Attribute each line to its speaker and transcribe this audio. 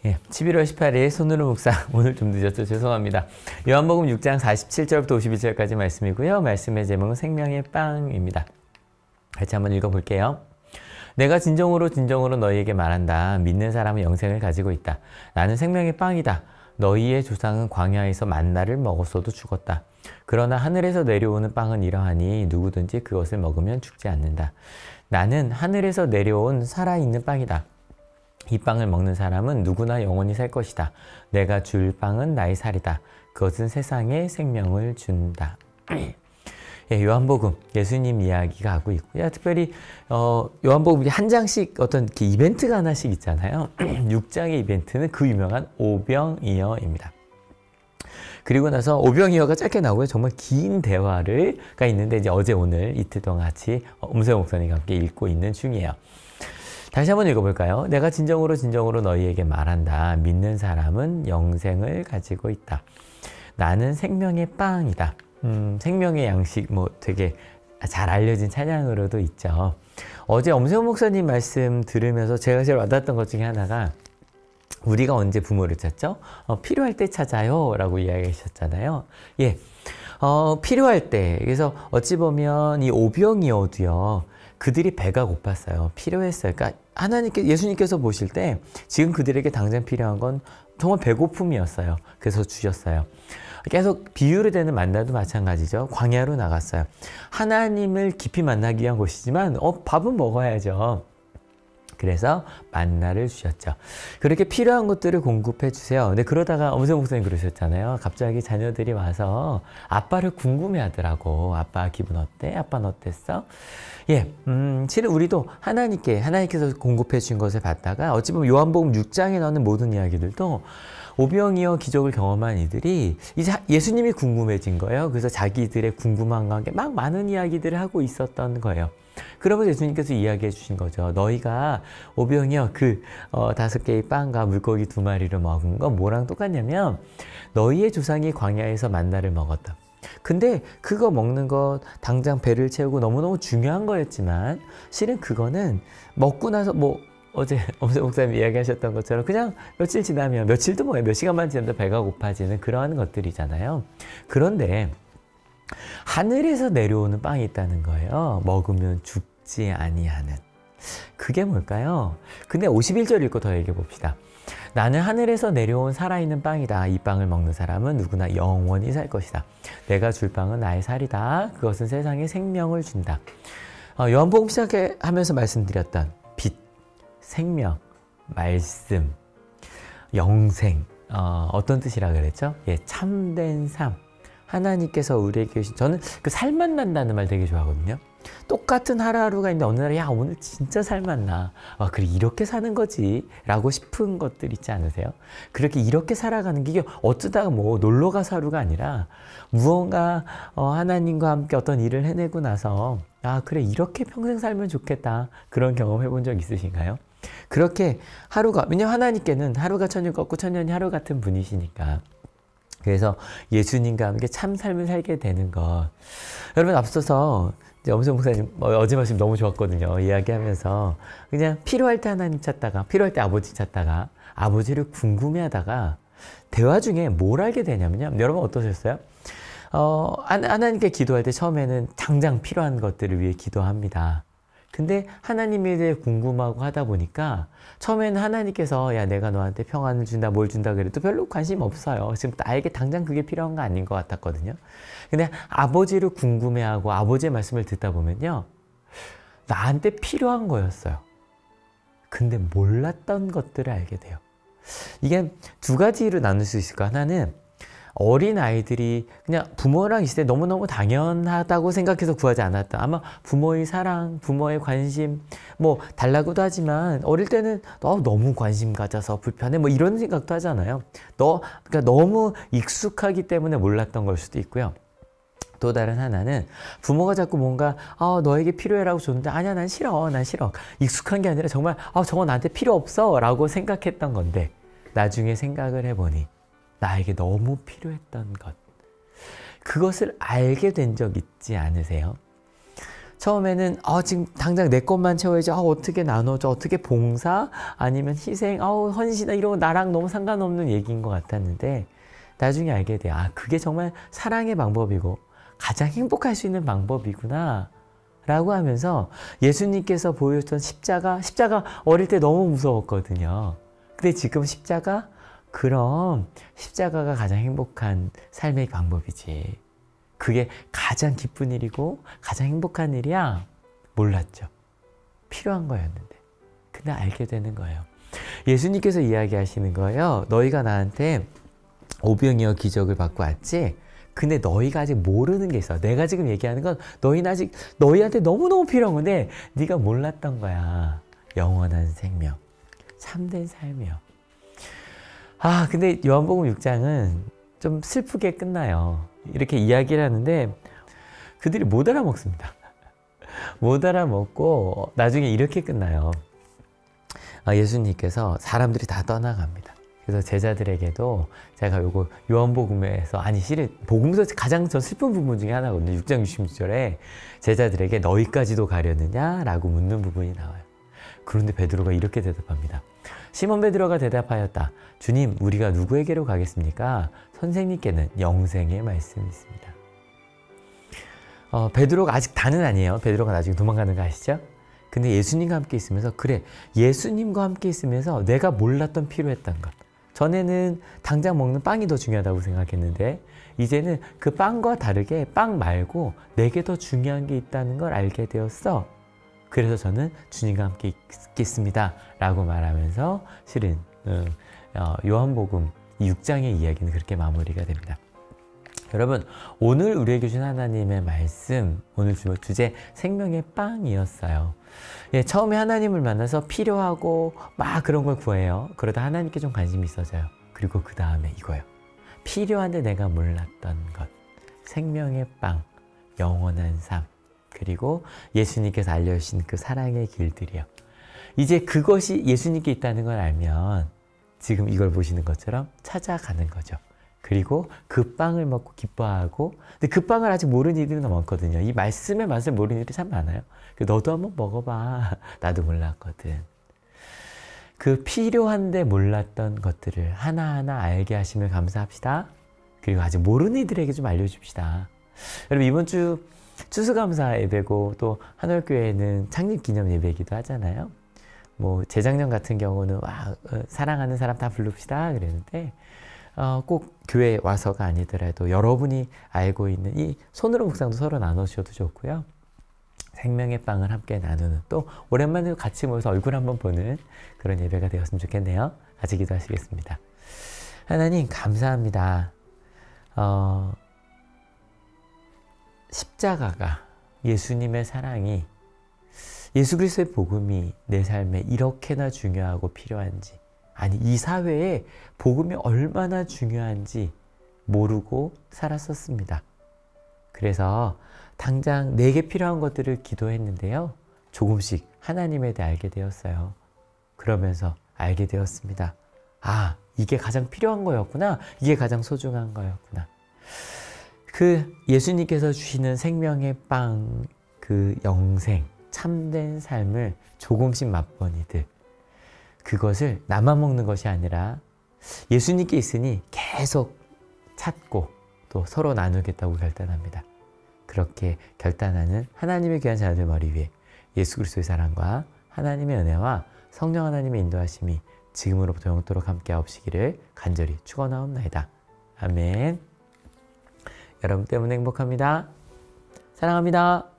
Speaker 1: 예, 11월 18일 손으로 묵상. 오늘 좀 늦었죠? 죄송합니다. 요한복음 6장 47절부터 51절까지 말씀이고요. 말씀의 제목은 생명의 빵입니다. 같이 한번 읽어볼게요. 내가 진정으로 너희에게 말한다. 믿는 사람은 영생을 가지고 있다. 나는 생명의 빵이다. 너희의 조상은 광야에서 만나를 먹었어도 죽었다. 그러나 하늘에서 내려오는 빵은 이러하니 누구든지 그것을 먹으면 죽지 않는다. 나는 하늘에서 내려온 살아있는 빵이다. 이 빵을 먹는 사람은 누구나 영원히 살 것이다. 내가 줄 빵은 나의 살이다. 그것은 세상에 생명을 준다. 예, 요한복음 예수님 이야기가 하고 있고요. 특별히 요한복음 한 장씩 어떤 이벤트가 하나씩 있잖아요. 6장의 이벤트는 그 유명한 오병이어입니다. 그리고 나서 오병이어가 짧게 나오고요. 정말 긴 대화가 있는데 이제 어제 오늘 이틀 동안 같이 엄세호 목사님과 함께 읽고 있는 중이에요. 다시 한번 읽어볼까요? 내가 진정으로 너희에게 말한다. 믿는 사람은 영생을 가지고 있다. 나는 생명의 빵이다. 생명의 양식 되게 잘 알려진 찬양으로도 있죠. 어제 엄세호 목사님 말씀 들으면서 제가 제일 와닿았던 것 중에 하나가 우리가 언제 부모를 찾죠? 필요할 때 찾아요 라고 이야기하셨잖아요. 예, 필요할 때. 그래서 어찌 보면 이 오병이어도요. 그들이 배가 고팠어요. 필요했어요. 그러니까 예수님께서 보실 때 지금 그들에게 당장 필요한 건 정말 배고픔이었어요. 그래서 주셨어요. 계속 비유로 되는 만나도 마찬가지죠. 광야로 나갔어요. 하나님을 깊이 만나기 위한 곳이지만 밥은 먹어야죠. 그래서 만나를 주셨죠. 그렇게 필요한 것들을 공급해 주세요. 근데 그러다가 엄세호 목사님 그러셨잖아요. 갑자기 자녀들이 와서 아빠를 궁금해 하더라고. 아빠 기분 어때? 아빠는 어땠어? 예, 실은 우리도 하나님께서 공급해 주신 것을 받다가 어찌 보면 요한복음 6장에 나오는 모든 이야기들도 오병이어 기적을 경험한 이들이 이제 예수님이 궁금해진 거예요. 그래서 자기들의 궁금함과 함께 막 많은 이야기들을 하고 있었던 거예요. 그러면서 예수님께서 이야기해 주신 거죠. 너희가 오병이어 5개의 빵과 물고기 2마리를 먹은 건 뭐랑 똑같냐면 너희의 조상이 광야에서 만나를 먹었다. 근데 그거 먹는 것 당장 배를 채우고 너무너무 중요한 거였지만 실은 그거는 먹고 나서 어제 엄세 목사님 이야기하셨던 것처럼 그냥 며칠 지나면 며칠도 몇 시간만 지나도 배가 고파지는 그러한 것들이잖아요. 그런데 하늘에서 내려오는 빵이 있다는 거예요. 먹으면 죽지 아니하는. 그게 뭘까요? 근데 51절 읽고 더 얘기해 봅시다. 나는 하늘에서 내려온 살아있는 빵이다. 이 빵을 먹는 사람은 누구나 영원히 살 것이다. 내가 줄 빵은 나의 살이다. 그것은 세상에 생명을 준다. 요한복음 시작하면서 말씀드렸던 빛, 생명, 말씀, 영생. 어떤 뜻이라 그랬죠? 예, 참된 삶. 하나님께서 우리에게 주신, 저는 그 살만 난다는 말 되게 좋아하거든요. 똑같은 하루하루가 있는데 어느 날 오늘 진짜 살만 나. 그래 이렇게 사는 거지 라고 싶은 것들 있지 않으세요? 이렇게 살아가는 게 어쩌다가 놀러가서 하루가 아니라 무언가 하나님과 함께 어떤 일을 해내고 나서 그래 이렇게 평생 살면 좋겠다. 그런 경험 해본 적 있으신가요? 그렇게 왜냐면 하나님께는 하루가 천년 걷고 천년이 하루 같은 분이시니까. 그래서 예수님과 함께 참 삶을 살게 되는 것. 여러분 앞서서 엄세호 목사님 어제 말씀 너무 좋았거든요. 이야기하면서 그냥 필요할 때 하나님 찾다가 필요할 때 아버지 찾다가 아버지를 궁금해하다가 대화 중에 뭘 알게 되냐면요. 여러분 어떠셨어요? 하나님께 기도할 때 처음에는 당장 필요한 것들을 위해 기도합니다. 근데 하나님에 대해 궁금하고 하다 보니까 처음에는 하나님께서 내가 너한테 평안을 준다 뭘 준다 그래도 별로 관심 없어요. 지금 나에게 당장 그게 필요한 거 아닌 것 같았거든요. 근데 아버지를 궁금해하고 아버지의 말씀을 듣다 보면요. 나한테 필요한 거였어요. 근데 몰랐던 것들을 알게 돼요. 이게 2가지로 나눌 수 있을 거예요. 하나는 어린 아이들이 그냥 부모랑 있을 때 너무너무 당연하다고 생각해서 구하지 않았다. 아마 부모의 사랑, 부모의 관심 달라고도 하지만 어릴 때는 너무 관심 가져서 불편해 이런 생각도 하잖아요. 그러니까 너무 익숙하기 때문에 몰랐던 걸 수도 있고요. 또 다른 하나는 부모가 자꾸 뭔가 너에게 필요해라고 줬는데 아니야 난 싫어. 익숙한 게 아니라 정말 저거 나한테 필요 없어 라고 생각했던 건데 나중에 생각을 해보니 나에게 너무 필요했던 것. 그것을 알게 된 적 있지 않으세요? 처음에는 지금 당장 내 것만 채워야지. 어떻게 나눠줘? 어떻게 봉사? 아니면 희생? 헌신? 이런 거 나랑 너무 상관없는 얘기인 것 같았는데 나중에 알게 돼. 그게 정말 사랑의 방법이고 가장 행복할 수 있는 방법이구나 라고 하면서 예수님께서 보여줬던 십자가 어릴 때 너무 무서웠거든요. 근데 지금 그럼 십자가가 가장 행복한 삶의 방법이지. 그게 가장 기쁜 일이고 가장 행복한 일이야? 몰랐죠. 필요한 거였는데. 근데 알게 되는 거예요. 예수님께서 이야기하시는 거예요. 너희가 나한테 오병이어 기적을 받고 왔지? 근데 너희가 아직 모르는 게 있어. 내가 지금 얘기하는 건 너희한테 너무너무 필요한 건데 네가 몰랐던 거야. 영원한 생명, 참된 삶이요. 근데 요한복음 6장은 좀 슬프게 끝나요. 이렇게 이야기를 하는데 그들이 못 알아먹습니다. 못 알아먹고 나중에 이렇게 끝나요. 예수님께서 사람들이 다 떠나갑니다. 그래서 제자들에게도 제가 요거 요한복음에서 실은 복음서 가장 저 슬픈 부분 중에 하나거든요. 6장 66절에 제자들에게 너희까지도 가려느냐? 라고 묻는 부분이 나와요. 그런데 베드로가 이렇게 대답합니다. 시몬 베드로가 대답하였다. 주님, 우리가 누구에게로 가겠습니까? 선생님께는 영생의 말씀이 있습니다. 베드로가 아직 다는 아니에요. 베드로가 나중에 도망가는 거 아시죠? 근데 예수님과 함께 있으면서 예수님과 함께 있으면서 내가 몰랐던 필요했던 것. 전에는 당장 먹는 빵이 더 중요하다고 생각했는데 이제는 그 빵과 다르게 빵 말고 내게 더 중요한 게 있다는 걸 알게 되었어. 그래서 저는 주님과 함께 있겠습니다 라고 말하면서 실은 요한복음 6장의 이야기는 그렇게 마무리가 됩니다. 여러분, 오늘 우리에게 주신 하나님의 말씀, 오늘 주제 생명의 빵이었어요. 처음에 하나님을 만나서 필요하고 막 그런 걸 구해요. 그러다 하나님께 좀 관심이 있어져요. 그리고 그 다음에 이거예요. 필요한데 내가 몰랐던 것, 생명의 빵, 영원한 삶, 그리고 예수님께서 알려주신 그 사랑의 길들이요. 이제 그것이 예수님께 있다는 걸 알면 지금 이걸 보시는 것처럼 찾아가는 거죠. 그리고 그 빵을 먹고 기뻐하고, 근데 그 빵을 아직 모르는 이들이 너무 많거든요. 이 말씀의 맛을 모르는 이들이 참 많아요. 너도 한번 먹어봐. 나도 몰랐거든. 그 필요한데 몰랐던 것들을 하나하나 알게 하심을 감사합시다. 그리고 아직 모르는 이들에게 좀 알려줍시다. 여러분, 이번 주 추수감사 예배고 또 한월교회는 창립기념 예배이기도 하잖아요. 재작년 같은 경우는 사랑하는 사람 다 부릅시다 그랬는데 꼭 교회에 와서가 아니더라도 여러분이 알고 있는 이 손으로 묵상도 서로 나눠주셔도 좋고요. 생명의 빵을 함께 나누는, 또 오랜만에 같이 모여서 얼굴 한번 보는 그런 예배가 되었으면 좋겠네요. 같이 기도하시겠습니다. 하나님, 감사합니다. 십자가가, 예수님의 사랑이, 예수 그리스도의 복음이 내 삶에 이렇게나 중요하고 필요한지, 이 사회에 복음이 얼마나 중요한지 모르고 살았었습니다. 그래서 당장 내게 필요한 것들을 기도했는데요. 조금씩 하나님에 대해 알게 되었어요. 그러면서 알게 되었습니다. 이게 가장 필요한 거였구나. 이게 가장 소중한 거였구나. 그 예수님께서 주시는 생명의 빵, 그 영생, 참된 삶을 조금씩 맛본 이들, 그것을 나만 먹는 것이 아니라 예수님께 있으니 계속 찾고 또 서로 나누겠다고 결단합니다. 그렇게 결단하는 하나님의 귀한 자녀들 머리 위에 예수 그리스도의 사랑과 하나님의 은혜와 성령 하나님의 인도하심이 지금으로부터 영원토록 함께 하옵시기를 간절히 축원하옵나이다. 아멘. 여러분 때문에 행복합니다. 사랑합니다.